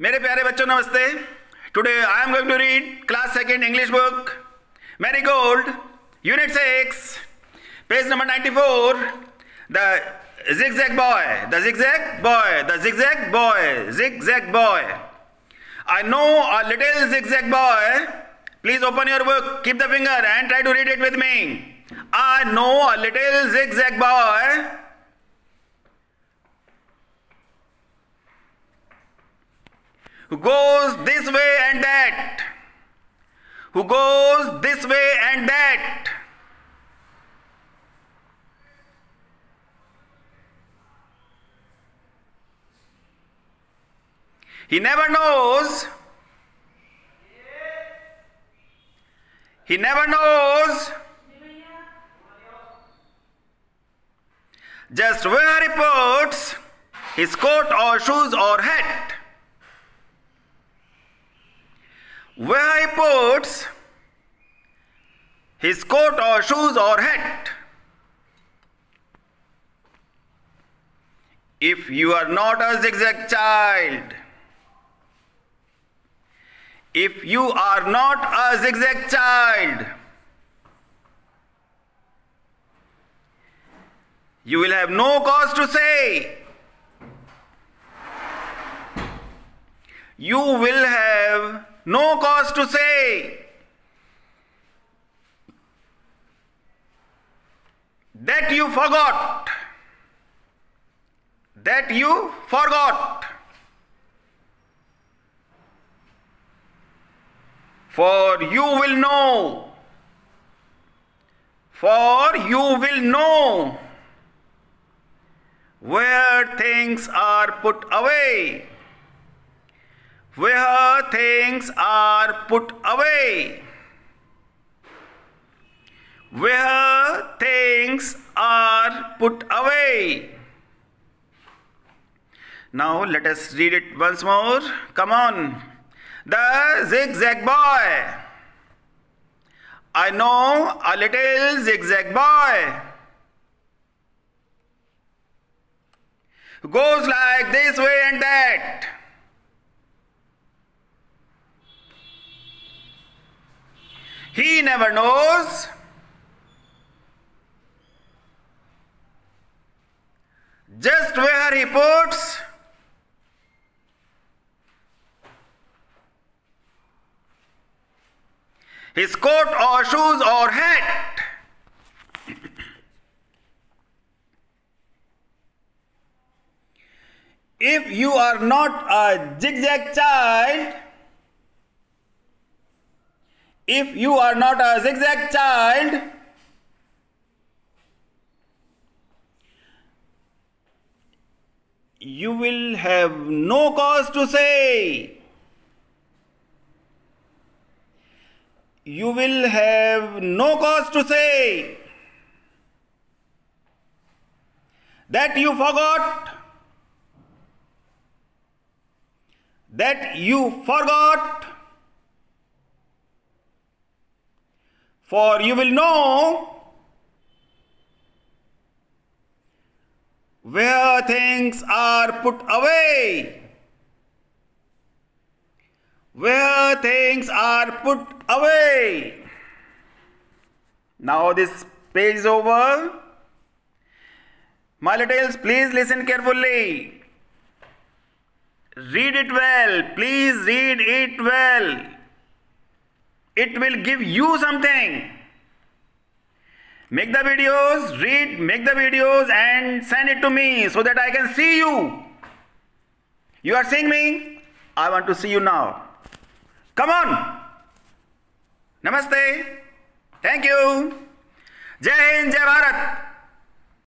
मेरे प्यारे बच्चों नमस्ते. Today I am going to read class 2nd English book Marigold Unit 6 page number 94. The zigzag boy, the zigzag boy, the zigzag boy, zigzag boy. I know a little zigzag boy. Please open your book, keep the finger and try to read it with me. I know a little zigzag boy who goes this way and that, who goes this way and that. He never knows, he never knows just where he puts his coat or shoes or hat. Where he puts his coat or shoes or hat. If you are not a zigzag child, if you are not a zigzag child, you will have no cause to say. You will have no cause to say that you forgot, that you forgot. For you will know, for you will know where things are put away, where things are put away, where things are put away. Now let us read it once more. Come on. The zigzag boy. I know a little zigzag boy who goes like this way and that. He never knows just where he puts his coat or shoes or hat. If you are not a zigzag child, if you are not a zigzag child, you will have no cause to say. You will have no cause to say that you forgot, that you forgot. For you will know where things are put away, where things are put away. Now this page is over. My littles, please listen carefully. Read it well. Please read it well. It will give you something. Make the videos, read, make the videos and send it to me so that I can see you. You are seeing me? I want to see you now. Come on. Namaste. Thank you. Jai Hind, Jai Bharat.